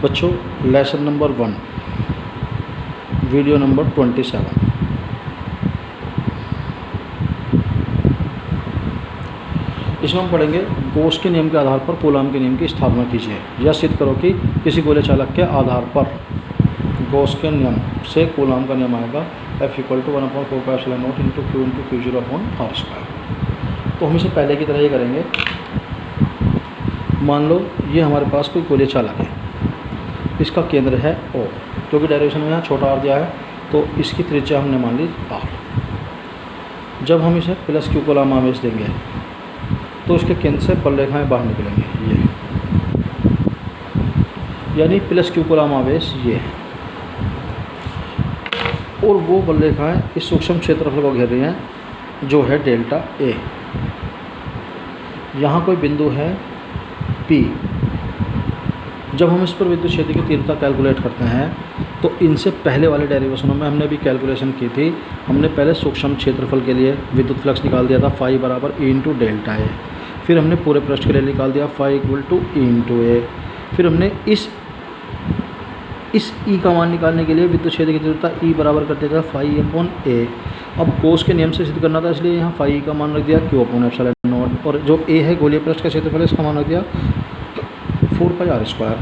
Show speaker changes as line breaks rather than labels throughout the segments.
बच्चों lesson number 1 video number 27। इसमें हम पढ़ेंगे गॉस के नियम के आधार पर कूलाम के नियम की स्थापना कीजिए। यह सिद्ध करो कि किसी गोले चालक के आधार पर गॉस के नियम से कूलाम का नियम आएगा F = 1/4πε0 × Q × Q0/r²। तो हम इसे पहले की तरह ही करेंगे। मान लो ये हमारे पास कोई गोले चालक है, इसका केंद्र है O, क्योंकि डायरेक्शन में यहाँ छोटा r दिया है तो इसकी त्रिज्या हमने मान ली r। जब हम इसे +q कूलाम आवेश देंगे तो इसके केंद्र से बल रेखाएं बाहर निकलेंगे, ये यानी +q कूलाम आवेश ये है, और वो बल रेखाएं इस सूक्ष्म क्षेत्रफल को घेर रही हैं जो है डेल्टा A। यहाँ कोई बिंदु है P। जब हम इस पर विद्युत क्षेत्र की तीव्रता कैलकुलेट करते हैं तो इनसे पहले वाले डेरिवेशनों में हमने भी कैलकुलेशन की थी। हमने पहले सूक्ष्म क्षेत्रफल के लिए विद्युत फ्लक्स निकाल दिया था φ = E × डेल्टा A। फिर हमने पूरे पृष्ठ के लिए निकाल दिया φ = E × A। फिर हमने इस E का मान निकालने के लिए विद्युत क्षेत्र की तीव्रता E बराबर कर दिया था φ/A। अब गॉस के नियम से सिद्ध करना था, इसलिए यहाँ φ का मान रख दिया Q/ε0, और जो A है गोलीय पृष्ठ का क्षेत्रफल है, इसका मान रख दिया 4πr²।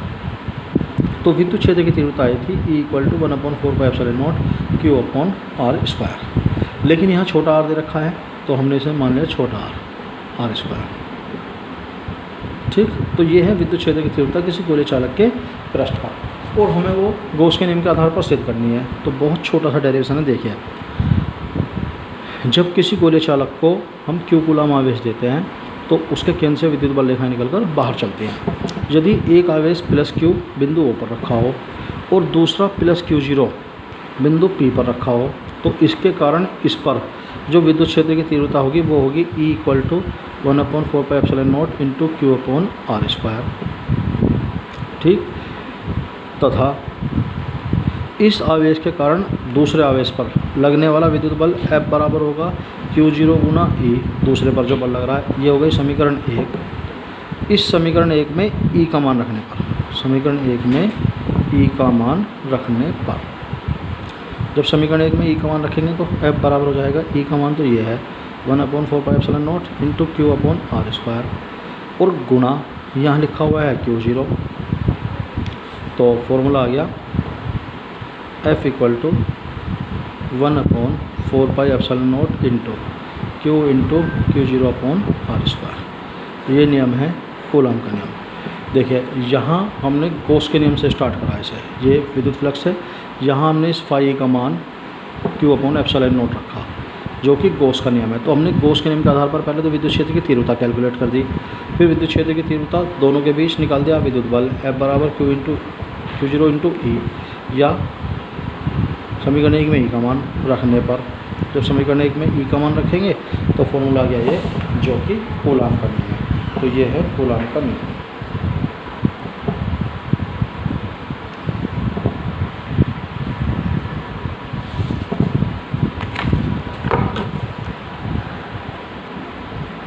तो विद्युत क्षेत्र की तीव्रता आई थी E = 1/4πε0 Q/r²। लेकिन यहाँ छोटा r दे रखा है तो हमने इसे मान लिया छोटा r²। ठीक, तो ये है विद्युत क्षेत्र की तीव्रता किसी गोले चालक के पृष्ठ पर, और हमें वो गॉस के नियम के आधार पर सिद्ध करनी है। तो बहुत छोटा सा डेरिवेशन है, देखिए। जब किसी गोले चालक को हम q कूलाम आवेश देते हैं तो उसके केंद्र से विद्युत बल रेखाएं निकलकर बाहर चलती हैं। यदि एक आवेश +q बिंदु O पर रखा हो और दूसरा +q0 बिंदु P पर रखा हो तो इसके कारण इस पर जो विद्युत क्षेत्र की तीव्रता होगी वो होगी E = 1/4πε0 × Q/r²। ठीक, तथा इस आवेश के कारण दूसरे आवेश पर लगने वाला विद्युत बल F बराबर होगा Q0 × E, दूसरे पर जो बल लग रहा है। ये हो गई समीकरण 1। इस समीकरण 1 में E का मान रखने पर, समीकरण 1 में E का मान रखने पर, जब समीकरण 1 में E का मान रखेंगे तो F बराबर हो जाएगा, E का मान तो ये है 1/4πε0 × Q/r², और गुणा यहाँ लिखा हुआ है Q0। तो फॉर्मूला आ गया F = 1/4πε0 × Q × Q0/r²। ये नियम है कूलाम का नियम। देखिए, यहाँ हमने गॉस के नियम से स्टार्ट करा इसे, ये विद्युत फ्लक्स है। यहाँ हमने इस φ का मान Q/ε0 रखा जो कि गॉस का नियम है। तो हमने गॉस के नियम के आधार पर पहले तो विद्युत क्षेत्र की तीव्रता कैलकुलेट कर दी, फिर विद्युत क्षेत्र की तीव्रता दोनों के बीच निकाल दिया विद्युत बल F बराबर Q × Q0 × E, या समीकरण 1 में E का मान रखने पर, जब समीकरण 1 में E का मान रखेंगे तो फॉर्मूला आ गया ये, जो कि कूलाम का नियम है। तो ये है कूलाम का नियम।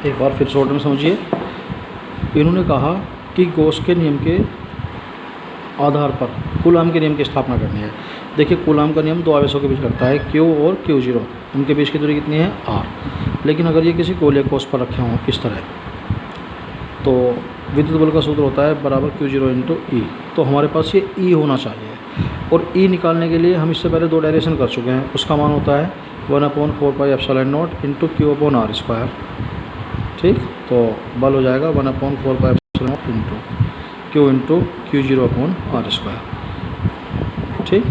एक बार फिर शॉर्ट में समझिए। इन्होंने कहा कि गॉस के नियम के आधार पर कूलाम के नियम की स्थापना करनी है। देखिए, कूलाम का नियम दो आवेशों के बीच लगता है, Q और Q0। उनके बीच की दूरी कितनी है, r। लेकिन अगर ये किसी गोले कोष पर रखे हों इस तरह, तो विद्युत बल का सूत्र होता है बराबर Q0 × E। तो हमारे पास ये E होना चाहिए, और E निकालने के लिए हम इससे पहले दो डायरेक्शन कर चुके हैं। उसका मान होता है 1/4πε0 × Q/r²। ठीक, तो बल हो जाएगा 1/4πε0 × Q × Q0/r²। ठीक।